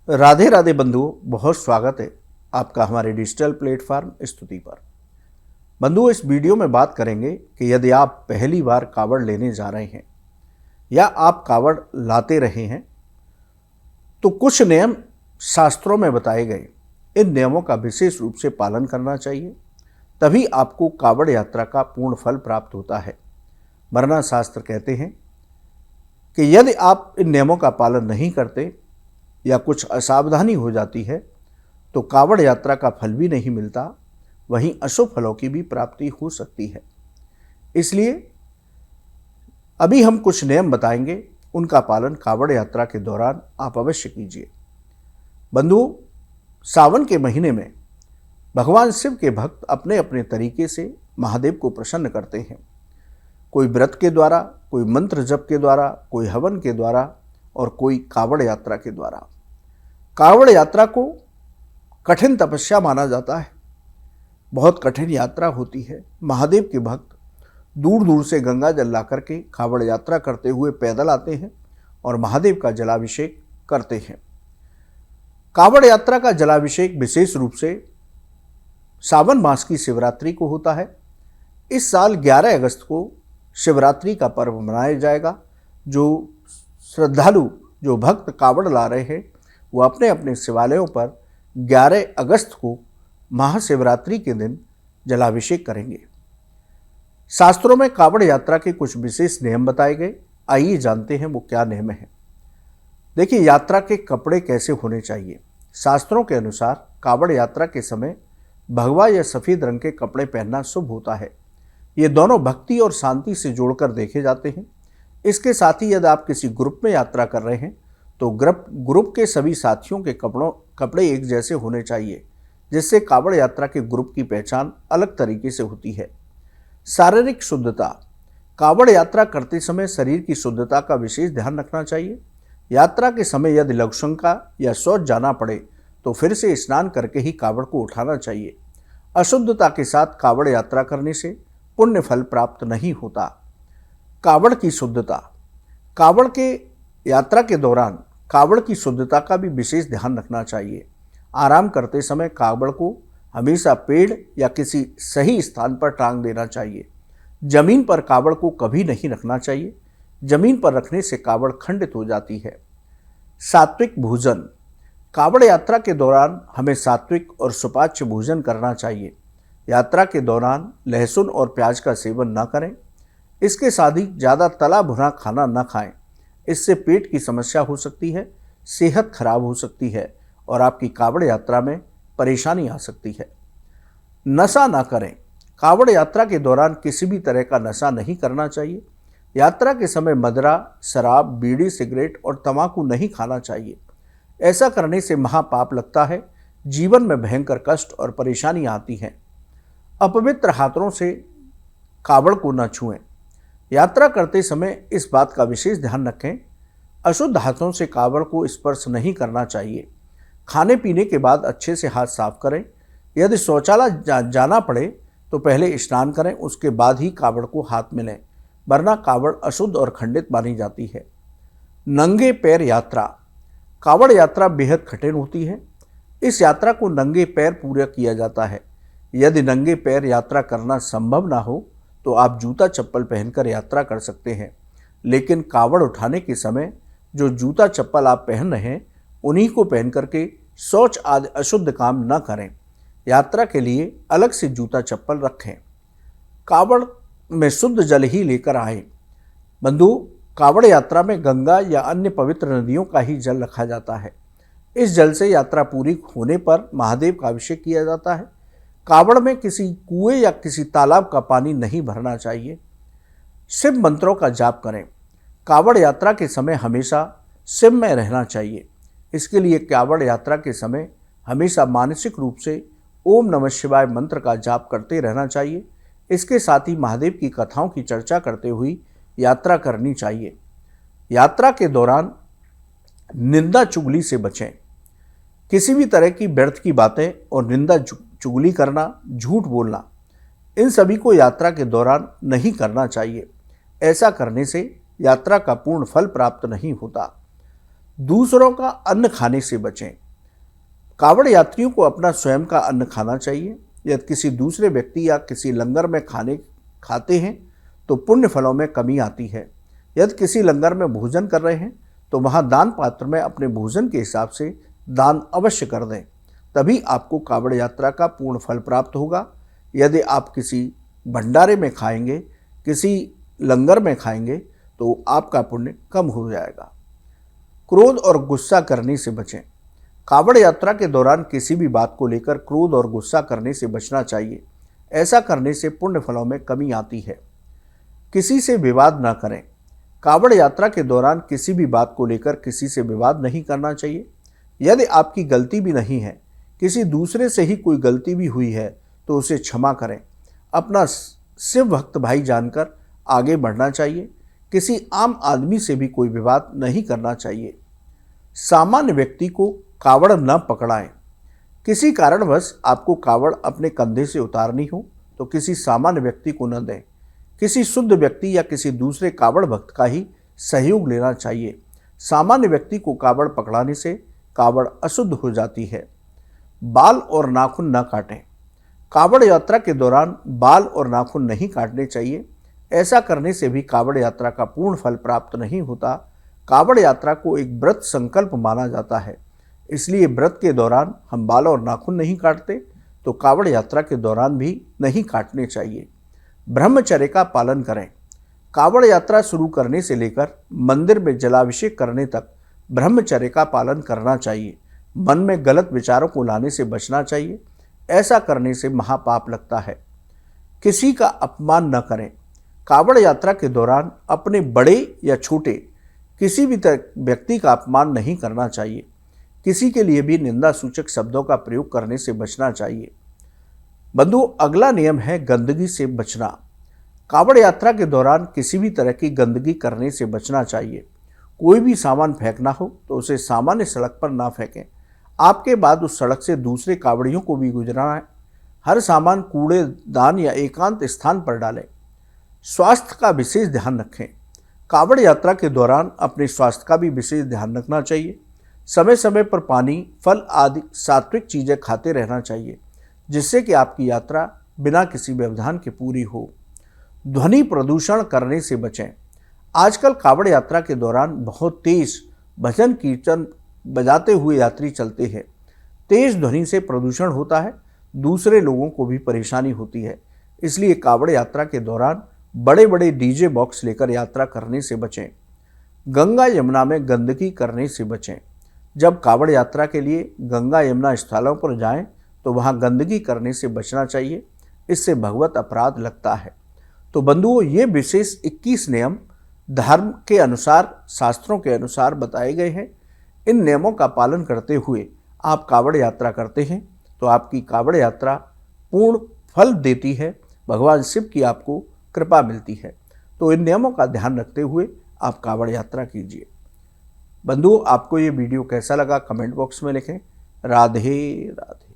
राधे राधे बंधुओं, बहुत स्वागत है आपका हमारे डिजिटल प्लेटफॉर्म स्तुति पर। बंधुओं, इस वीडियो में बात करेंगे कि यदि आप पहली बार कावड़ लेने जा रहे हैं या आप कावड़ लाते रहे हैं तो कुछ नियम शास्त्रों में बताए गए। इन नियमों का विशेष रूप से पालन करना चाहिए, तभी आपको कावड़ यात्रा का पूर्ण फल प्राप्त होता है। वरना शास्त्र कहते हैं कि यदि आप इन नियमों का पालन नहीं करते या कुछ असावधानी हो जाती है तो कावड़ यात्रा का फल भी नहीं मिलता, वहीं अशुभ फलों की भी प्राप्ति हो सकती है। इसलिए अभी हम कुछ नियम बताएंगे, उनका पालन कावड़ यात्रा के दौरान आप अवश्य कीजिए। बंधुओं, सावन के महीने में भगवान शिव के भक्त अपने अपने तरीके से महादेव को प्रसन्न करते हैं। कोई व्रत के द्वारा, कोई मंत्र जप के द्वारा, कोई हवन के द्वारा और कोई कावड़ यात्रा के द्वारा। कावड़ यात्रा को कठिन तपस्या माना जाता है। बहुत कठिन यात्रा होती है। महादेव के भक्त दूर दूर से गंगा जल ला करके कावड़ यात्रा करते हुए पैदल आते हैं और महादेव का जलाभिषेक करते हैं। कावड़ यात्रा का जलाभिषेक विशेष रूप से सावन मास की शिवरात्रि को होता है। इस साल 11 अगस्त को शिवरात्रि का पर्व मनाया जाएगा। जो श्रद्धालु, जो भक्त कावड़ ला रहे हैं, वो अपने अपने शिवालयों पर 11 अगस्त को महाशिवरात्रि के दिन जलाभिषेक करेंगे। शास्त्रों में कावड़ यात्रा के कुछ विशेष नियम बताए गए। आइए जानते हैं वो क्या नियम है। देखिए, यात्रा के कपड़े कैसे होने चाहिए। शास्त्रों के अनुसार कावड़ यात्रा के समय भगवा या सफ़ेद रंग के कपड़े पहनना शुभ होता है। ये दोनों भक्ति और शांति से जोड़कर देखे जाते हैं। इसके साथ ही यदि आप किसी ग्रुप में यात्रा कर रहे हैं तो ग्रुप के सभी साथियों के कपड़े एक जैसे होने चाहिए, जिससे कावड़ यात्रा के ग्रुप की पहचान अलग तरीके से होती है। शारीरिक शुद्धता। कावड़ यात्रा करते समय शरीर की शुद्धता का विशेष ध्यान रखना चाहिए। यात्रा के समय यदि लघुशंका या शौच जाना पड़े तो फिर से स्नान करके ही कावड़ को उठाना चाहिए। अशुद्धता के साथ कावड़ यात्रा करने से पुण्य फल प्राप्त नहीं होता। कावड़ की शुद्धता। कावड़ के यात्रा के दौरान कावड़ की शुद्धता का भी विशेष ध्यान रखना चाहिए। आराम करते समय कावड़ को हमेशा पेड़ या किसी सही स्थान पर टांग देना चाहिए। जमीन पर कावड़ को कभी नहीं रखना चाहिए। जमीन पर रखने से कावड़ खंडित हो जाती है। सात्विक भोजन। कावड़ यात्रा के दौरान हमें सात्विक और सुपाच्य भोजन करना चाहिए। यात्रा के दौरान लहसुन और प्याज का सेवन न करें। इसके साथ ही ज़्यादा तला भुना खाना न खाएं। इससे पेट की समस्या हो सकती है, सेहत खराब हो सकती है और आपकी कावड़ यात्रा में परेशानी आ सकती है। नशा ना करें। कावड़ यात्रा के दौरान किसी भी तरह का नशा नहीं करना चाहिए। यात्रा के समय मदिरा, शराब, बीड़ी, सिगरेट और तंबाकू नहीं खाना चाहिए। ऐसा करने से महापाप लगता है। जीवन में भयंकर कष्ट और परेशानी आती है। अपवित्र हाथों से कावड़ को न छुएं। यात्रा करते समय इस बात का विशेष ध्यान रखें, अशुद्ध हाथों से कावड़ को स्पर्श नहीं करना चाहिए। खाने पीने के बाद अच्छे से हाथ साफ करें। यदि शौचालय जाना पड़े तो पहले स्नान करें, उसके बाद ही कावड़ को हाथ में लें, वरना कावड़ अशुद्ध और खंडित मानी जाती है। नंगे पैर यात्रा। कावड़ यात्रा बेहद कठिन होती है। इस यात्रा को नंगे पैर पूरा किया जाता है। यदि नंगे पैर यात्रा करना संभव ना हो तो आप जूता चप्पल पहनकर यात्रा कर सकते हैं, लेकिन कावड़ उठाने के समय जो जूता चप्पल आप पहन रहे हैं उन्हीं को पहन करके शौच आदि अशुद्ध काम न करें। यात्रा के लिए अलग से जूता चप्पल रखें। कावड़ में शुद्ध जल ही लेकर आएं। बंधु, कावड़ यात्रा में गंगा या अन्य पवित्र नदियों का ही जल रखा जाता है। इस जल से यात्रा पूरी होने पर महादेव का अभिषेक किया जाता है। कावड़ में किसी कुएं या किसी तालाब का पानी नहीं भरना चाहिए। शिव मंत्रों का जाप करें। कावड़ यात्रा के समय हमेशा शिव में रहना चाहिए। इसके लिए कावड़ यात्रा के समय हमेशा मानसिक रूप से ओम नमः शिवाय मंत्र का जाप करते रहना चाहिए। इसके साथ ही महादेव की कथाओं की चर्चा करते हुए यात्रा करनी चाहिए। यात्रा के दौरान निंदा चुगली से बचें। किसी भी तरह की व्यर्थ की बातें और निंदा चुगली करना, झूठ बोलना, इन सभी को यात्रा के दौरान नहीं करना चाहिए। ऐसा करने से यात्रा का पूर्ण फल प्राप्त नहीं होता। दूसरों का अन्न खाने से बचें। कावड़ यात्रियों को अपना स्वयं का अन्न खाना चाहिए। यदि किसी दूसरे व्यक्ति या किसी लंगर में खाते हैं तो पुण्य फलों में कमी आती है। यदि किसी लंगर में भोजन कर रहे हैं तो वहां दान पात्र में अपने भोजन के हिसाब से दान अवश्य कर दें, तभी आपको कावड़ यात्रा का पूर्ण फल प्राप्त होगा। यदि आप किसी भंडारे में खाएंगे, किसी लंगर में खाएंगे तो आपका पुण्य कम हो जाएगा। क्रोध और गुस्सा करने से बचें। कावड़ यात्रा के दौरान किसी भी बात को लेकर क्रोध और गुस्सा करने से बचना चाहिए। ऐसा करने से पुण्य फलों में कमी आती है। किसी से विवाद न करें। कावड़ यात्रा के दौरान किसी भी बात को लेकर किसी से विवाद नहीं करना चाहिए। यदि आपकी गलती भी नहीं है, किसी दूसरे से ही कोई गलती भी हुई है तो उसे क्षमा करें। अपना शिव भक्त भाई जानकर आगे बढ़ना चाहिए। किसी आम आदमी से भी कोई विवाद नहीं करना चाहिए। सामान्य व्यक्ति को कावड़ न पकड़ाएं। किसी कारणवश आपको कावड़ अपने कंधे से उतारनी हो तो किसी सामान्य व्यक्ति को न दें। किसी शुद्ध व्यक्ति या किसी दूसरे कावड़ भक्त का ही सहयोग लेना चाहिए। सामान्य व्यक्ति को कावड़ पकड़ाने से कावड़ अशुद्ध हो जाती है। बाल और नाखून न काटें। कावड़ यात्रा के दौरान बाल और नाखून नहीं काटने चाहिए। ऐसा करने से भी कावड़ यात्रा का पूर्ण फल प्राप्त नहीं होता। कावड़ यात्रा को एक व्रत संकल्प माना जाता है, इसलिए व्रत के दौरान हम बाल और नाखून नहीं काटते, तो कावड़ यात्रा के दौरान भी नहीं काटने चाहिए। ब्रह्मचर्य का पालन करें। कावड़ यात्रा शुरू करने से लेकर मंदिर में जलाभिषेक करने तक ब्रह्मचर्य का पालन करना चाहिए। मन में गलत विचारों को लाने से बचना चाहिए। ऐसा करने से महापाप लगता है। किसी का अपमान न करें। कावड़ यात्रा के दौरान अपने बड़े या छोटे किसी भी व्यक्ति का अपमान नहीं करना चाहिए। किसी के लिए भी निंदा सूचक शब्दों का प्रयोग करने से बचना चाहिए। बंधु, अगला नियम है गंदगी से बचना। कावड़ यात्रा के दौरान किसी भी तरह की गंदगी करने से बचना चाहिए। कोई भी सामान फेंकना हो तो उसे सामान्य सड़क पर ना फेंकें। आपके बाद उस सड़क से दूसरे कावड़ियों को भी गुजरना है। हर सामान कूड़ेदान या एकांत स्थान पर डालें। स्वास्थ्य का विशेष ध्यान रखें। कावड़ यात्रा के दौरान अपने स्वास्थ्य का भी विशेष ध्यान रखना चाहिए। समय समय पर पानी, फल आदि सात्विक चीज़ें खाते रहना चाहिए, जिससे कि आपकी यात्रा बिना किसी व्यवधान के पूरी हो। ध्वनि प्रदूषण करने से बचें। आजकल कावड़ यात्रा के दौरान बहुत तेज भजन कीर्तन बजाते हुए यात्री चलते हैं। तेज ध्वनि से प्रदूषण होता है, दूसरे लोगों को भी परेशानी होती है। इसलिए कावड़ यात्रा के दौरान बड़े बड़े डीजे बॉक्स लेकर यात्रा करने से बचें। गंगा यमुना में गंदगी करने से बचें। जब कावड़ यात्रा के लिए गंगा यमुना स्थलों पर जाएं तो वहां गंदगी करने से बचना चाहिए। इससे भगवत अपराध लगता है। तो बंधुओं, ये विशेष 21 नियम धर्म के अनुसार, शास्त्रों के अनुसार बताए गए हैं। इन नियमों का पालन करते हुए आप कावड़ यात्रा करते हैं तो आपकी कावड़ यात्रा पूर्ण फल देती है। भगवान शिव की आपको कृपा मिलती है। तो इन नियमों का ध्यान रखते हुए आप कावड़ यात्रा कीजिए। बंधुओं, आपको ये वीडियो कैसा लगा कमेंट बॉक्स में लिखें। राधे राधे।